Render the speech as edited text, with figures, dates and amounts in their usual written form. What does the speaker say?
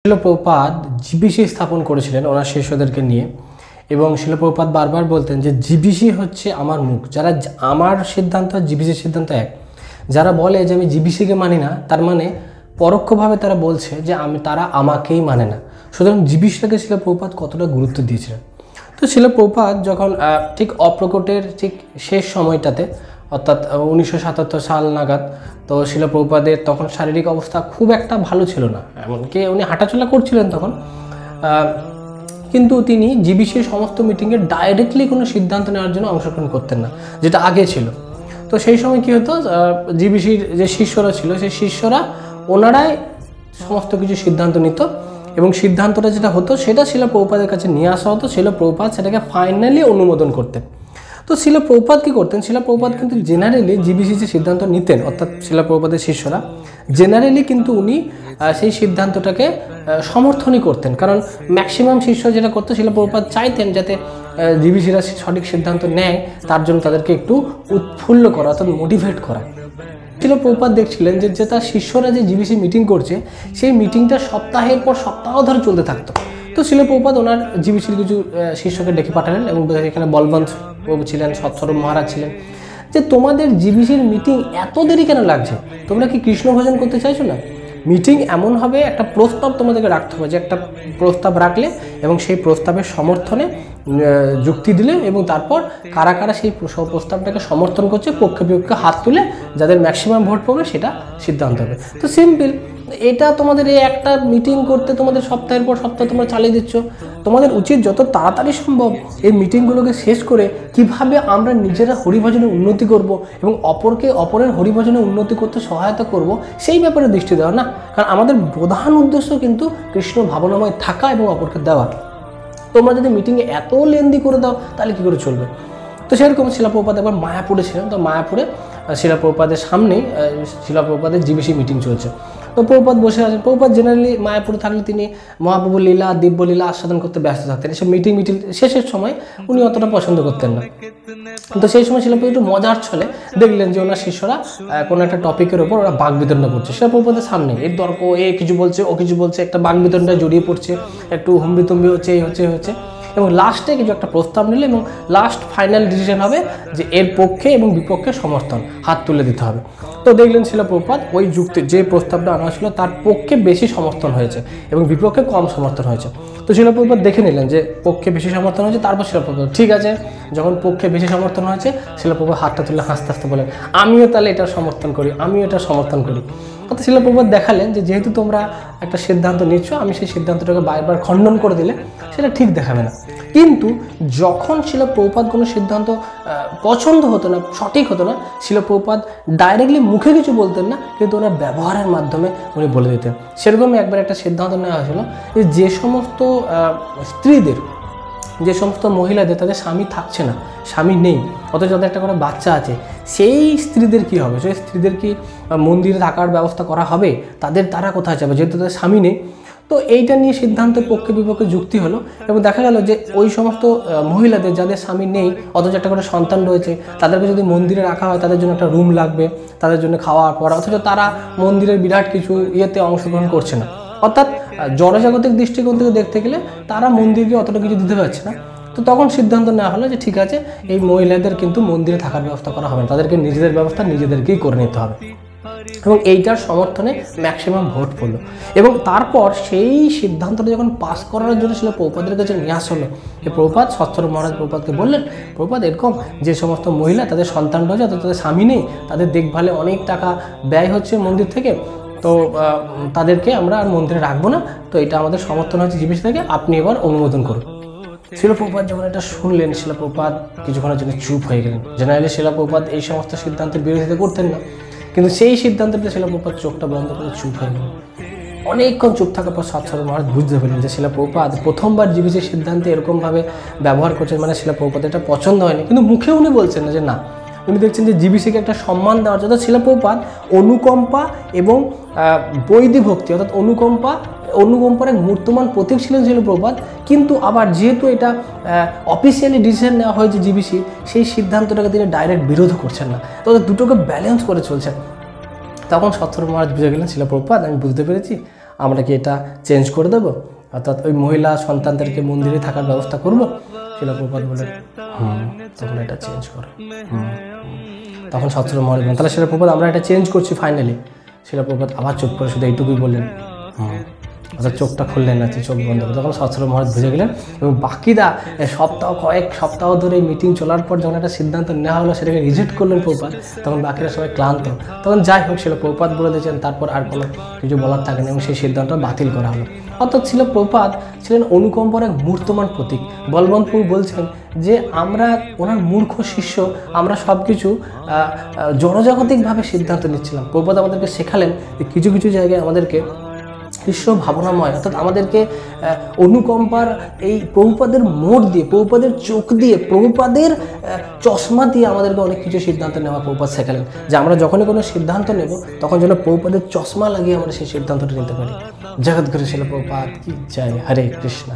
শিল প্রভুপাদ জিবিসি স্থাপন করেছিলেন ওনার শিষ্যদেরকে নিয়ে এবং শিল প্রভুপাদ বারবার বলতেন যে জিবিসি হচ্ছে আমার মুখ। যারা আমার সিদ্ধান্ত জিবিসির সিদ্ধান্ত এক, যারা বলে যে আমি জিবিসিকে মানি না, তার মানে পরোক্ষভাবে তারা বলছে যে তারা আমাকেই মানে না। সুতরাং জিবিসিটাকে শিল প্রভুপাদ কতটা গুরুত্ব দিয়েছিলেন। তো শিল প্রভুপাদ যখন ঠিক অপ্রকটের ঠিক শেষ সময়টাতে অর্থাৎ 1977 সাল নাগাদ, তো শিল প্রভুপাদের তখন শারীরিক অবস্থা খুব একটা ভালো ছিল না, এমনকি উনি হাঁটাচলা করছিলেন তখন, কিন্তু তিনি জিবিসির সমস্ত মিটিংয়ে ডাইরেক্টলি কোনো সিদ্ধান্ত নেওয়ার জন্য অংশগ্রহণ করতেন না, যেটা আগে ছিল। তো সেই সময় কী হতো, জিবিসির যে শিষ্যরা ছিল সেই শিষ্যরা ওনারাই সমস্ত কিছু সিদ্ধান্ত নিত এবং সিদ্ধান্তটা যেটা হতো সেটা শিল প্রভুপাদের কাছে নিয়ে আসা হতো। শিল প্রভুপাদ সেটাকে ফাইনালি অনুমোদন করতেন। তো শিল প্রভুপাদ কী করতেন, শিল প্রভুপাদ কিন্তু জেনারেলি জিবিসি যে সিদ্ধান্ত নিতেন অর্থাৎ শিল প্রভুপাদের শিষ্যরা জেনারেলি কিন্তু উনি সেই সিদ্ধান্তটাকে সমর্থনই করতেন। কারণ ম্যাক্সিমাম শিষ্য যেটা করতো, শিল প্রভুপাদ চাইতেন যাতে জিবিসিরা সঠিক সিদ্ধান্ত নেয়, তার জন্য তাদেরকে একটু উৎফুল্ল করা অর্থাৎ মোটিভেট করা। শিল প্রভুপাদ দেখছিলেন যে তার শিষ্যরা যে জিবিসি মিটিং করছে সেই মিটিংটা সপ্তাহের পর সপ্তাহ ধরে চলতে থাকতো। তো শিল প্রভুপাদ ওনার জিবিসির কিছু শিষ্যকে ডেকে পাঠালেন এবং এখানে বলবন্ত প্রভু ছিলেন, সৎস্বরূপ মহারাজ ছিলেন, যে তোমাদের জিবিসির মিটিং এত দেরি কেন লাগছে? তোমরা কি কৃষ্ণ ভজন করতে চাইছো না? মিটিং এমন হবে, একটা প্রস্তাব তোমাদেরকে রাখতে হবে, যে একটা প্রস্তাব রাখলে এবং সেই প্রস্তাবের সমর্থনে যুক্তি দিলে এবং তারপর কারা কারা সেই প্রস্তাবটাকে সমর্থন করছে পক্ষে বিপক্ষে হাত তুলে যাদের ম্যাক্সিমাম ভোট পাবে সেটা সিদ্ধান্ত হবে। তো সিম্পল, এটা তোমাদের এই একটা মিটিং করতে তোমাদের সপ্তাহের পর সপ্তাহ তোমরা চালিয়ে দিচ্ছ। তোমাদের উচিত যত তাড়াতাড়ি সম্ভব এই মিটিংগুলোকে শেষ করে কিভাবে আমরা নিজেরা হরিভজনে উন্নতি করব এবং অপরের হরিভজনে উন্নতি করতে সহায়তা করব সেই ব্যাপারে দৃষ্টি দেওয়া না। কারণ আমাদের প্রধান উদ্দেশ্য কিন্তু কৃষ্ণ ভাবনাময় থাকা এবং অপরকে দেওয়া। তোমরা যদি মিটিংয়ে এত লেন্দি করে দাও তাহলে কী করে চলবে? তো সেরকম শিল প্রভুপাদ একবার মায়াপুরে ছিলেন। তো মায়াপুরে শিল প্রভুপাদের সামনেই শিল প্রভুপাদের জিবিসি মিটিং চলছে। তো প্রভুপাদ বসে আছেন। প্রভুপাদ জেনারেলি মায়াপুরে থাকলে তিনি মহাপ্রভুর লীলা দিব্যলীলা আস্বাদন করতে ব্যস্ত থাকতেন। এসব মিটিং শেষের সময় উনি অতটা পছন্দ করতেন না। তো সেই সময় শিল প্রভুপাদ একটু মজার ছলে দেখলেন যে ওনার শিষ্যরা কোনো একটা টপিকের ওপর ওরা বাক বিতণ্ডা করছে। শিল প্রভুপাদের সামনে এর তর্ক, এ কিছু বলছে ও কিছু বলছে, একটা বাক বিতণ্ডায় জড়িয়ে পড়ছে, একটু হুম্বিতম্বি হচ্ছে, এই হচ্ছে এবং লাস্টে কিছু একটা প্রস্তাব নিলে এবং লাস্ট ফাইনাল ডিসিশন হবে যে এর পক্ষে এবং বিপক্ষে সমর্থন হাত তুলে দিতে হবে। তো দেখলেন শিল প্রভুপাদ ওই যুক্তি যে প্রস্তাবটা আনা ছিল তার পক্ষে বেশি সমর্থন হয়েছে এবং বিপক্ষে কম সমর্থন হয়েছে। তো শিল প্রভুপাদ দেখে নিলেন যে পক্ষে বেশি সমর্থন হয়েছে। তারপর শিল প্রভুপাদ ঠিক আছে, যখন পক্ষে বেশি সমর্থন হয়েছে শিল প্রভুপাদ হাতটা তুলে হাসতে হাসতে বলেন আমিও তাহলে এটা সমর্থন করি, আমিও এটা সমর্থন করি। অর্থাৎ শিল প্রভুপাদ দেখালেন যে যেহেতু তোমরা একটা সিদ্ধান্ত নিচ্ছ, আমি সেই সিদ্ধান্তটাকে বারবার খণ্ডন করে দিলে সেটা ঠিক দেখাবে না। কিন্তু যখন শিল প্রভুপাদ কোনো সিদ্ধান্ত পছন্দ হতো না, সঠিক হতো না, শিল প্রভুপাদ ডাইরেক্টলি মুখে কিছু বলতেন না, কিন্তু ওনার ব্যবহারের মাধ্যমে উনি বলে দিতেন। সেরকমই একবার একটা সিদ্ধান্ত নেওয়া হয়েছিল যে সমস্ত স্ত্রীদের, যে সমস্ত মহিলাদের তাদের স্বামী থাকছে না, স্বামী নেই, অথচ তাদের একটা করে বাচ্চা আছে, সেই স্ত্রীদের কি হবে? সেই স্ত্রীদের কি মন্দিরে থাকার ব্যবস্থা করা হবে? তারা কোথায় যাবে যেহেতু তাদের স্বামী নেই? তো এইটা নিয়ে সিদ্ধান্তের পক্ষে বিপক্ষে যুক্তি হলো এবং দেখা গেল যে ওই সমস্ত মহিলাদের যাদের স্বামী নেই অথচ একটা করে সন্তান রয়েছে, তাদেরকে যদি মন্দিরে রাখা হয় তাদের জন্য একটা রুম লাগবে, তাদের জন্য খাওয়া পড়া, অথচ তারা মন্দিরের বিরাট কিছু ইয়েতে অংশগ্রহণ করছে না। অর্থাৎ জড়জাগতিক দৃষ্টিকোণ থেকে দেখতে গেলে তারা মন্দিরকে অতটা কিছু দিতে পারছে না। তো তখন সিদ্ধান্ত নেওয়া হলো যে ঠিক আছে, এই মহিলাদের কিন্তু মন্দিরে থাকার ব্যবস্থা করা হবে না, তাদেরকে নিজেদের ব্যবস্থা নিজেদেরকেই করে নিতে হবে এবং এইটার সমর্থনে ম্যাক্সিমাম ভোট পড়লো। এবং তারপর সেই সিদ্ধান্তটা যখন পাস করার জন্য শিল প্রভুপাদের কাছে নিয়ে আসা হলো, যে প্রভুপাদ সৎস্বরূপ মহারাজ প্রভুপাদকে বললেন, প্রভুপাদ এরকম যে সমস্ত মহিলা তাদের সন্তান রয়েছে অথচ তাদের স্বামী নেই, তাদের দেখভালে অনেক টাকা ব্যয় হচ্ছে মন্দির থেকে, তো তাদেরকে আমরা আর মন্দিরে রাখবো না, তো এটা আমাদের সমর্থন হচ্ছে জিবিসি থেকে, আপনি এবার অনুমোদন করুন। শিল প্রভুপাদ যখন এটা শুনলেন, শিল প্রভুপাদ কিছুক্ষণের জন্য চুপ হয়ে গেলেন। জেনারেলি শিল প্রভুপাদ এই সমস্ত সিদ্ধান্তের বিরোধিতা করতেন না, কিন্তু সেই সিদ্ধান্তটা শিল প্রভুপাদ চোখটা বন্ধ করে চুপ হয়ে গেলেন। অনেকক্ষণ চুপ থাকার পর সৎস্বরূপ মহারাজ বুঝতে পারলেন যে শিল প্রভুপাদ প্রথমবার জিবিসির সিদ্ধান্তে এরকমভাবে ব্যবহার করছেন, মানে শিল প্রভুপাদ এটা পছন্দ হয়নি, কিন্তু মুখে উনি বলছেন না যে না, উনি দেখছেন যে জিবিসিকে একটা সম্মান দেওয়ার জন্য শিল প্রভুপাদ অনুকম্পা এবং বৈদিক ভক্তি অর্থাৎ অনুকম্পার এক মূর্তমান প্রতীক ছিলেন শিল প্রভুপাদ। কিন্তু আবার যেহেতু এটা অফিসিয়ালি ডিসিশন নেওয়া হয়েছে জিবিসি, সেই সিদ্ধান্তটাকে তিনি ডাইরেক্ট বিরোধ করছেন না, তো দুটোকে ব্যালেন্স করে চলছেন। তখন সৎস্বরূপ মহারাজ বুঝে গেলেন শিল প্রভুপাদ আমি বুঝতে পেরেছি, আমরা কি এটা চেঞ্জ করে দেবো, অর্থাৎ ওই মহিলা সন্তানদেরকে মন্দিরে থাকার ব্যবস্থা করবো? শিলা প্রভুপাদ বলেন তখন এটা চেঞ্জ করো। তখন সৎস্বরূপ মহারাজ বলেন তাহলে শিলা প্রভুপাদ আমরা এটা চেঞ্জ করছি ফাইনালি। শিলা প্রভুপাদ আবার চুপ করে শুধু এইটুকুই বললেন, অর্থাৎ চোখটা খুললেন না, চোখ বন্ধ করে। তখন সৎস্বরূপ মহারাজ বুঝে গেলেন এবং বাকিরা কয়েক সপ্তাহ ধরে এই মিটিং চলার পর যখন একটা সিদ্ধান্ত নেওয়া হলো সেটাকে রিজেক্ট করলেন প্রভুপাদ, তখন বাকিরা সবাই ক্লান্ত। তখন যাই হোক শিলা প্রভুপাদ বলে দিয়েছেন, তারপর আর কোনো কিছু বলার থাকে না এবং সেই সিদ্ধান্ত বাতিল করা হলো। অর্থাৎ শিলা প্রভুপাদ ছিলেন অনুকম্পার এক মূর্তমান প্রতীক। বলবন্তপুর বলছেন যে আমরা ওনার মূর্খ শিষ্য, আমরা সব কিছু জনজাগতিকভাবে সিদ্ধান্ত নিচ্ছিলাম। প্রভুপাদ আমাদেরকে শেখালেন যে কিছু কিছু জায়গায় আমাদেরকে ঈশ্বর ভাবনাময়, অর্থাৎ আমাদেরকে অনুকম্পার এই প্রভুপাদের মোড় দিয়ে, প্রভুপাদের চোখ দিয়ে, প্রভুপাদের চশমা দিয়ে আমাদেরকে অনেক কিছু সিদ্ধান্ত নেওয়া প্রভুপাদ শেখালেন, যে আমরা যখনই কোনো সিদ্ধান্ত নেব তখন যেন প্রভুপাদের চশমা লাগিয়ে আমরা সেই সিদ্ধান্তটা নিতে পারি। জগৎগুরু শিলা প্রভুপাদ কি জয়। হরে কৃষ্ণ।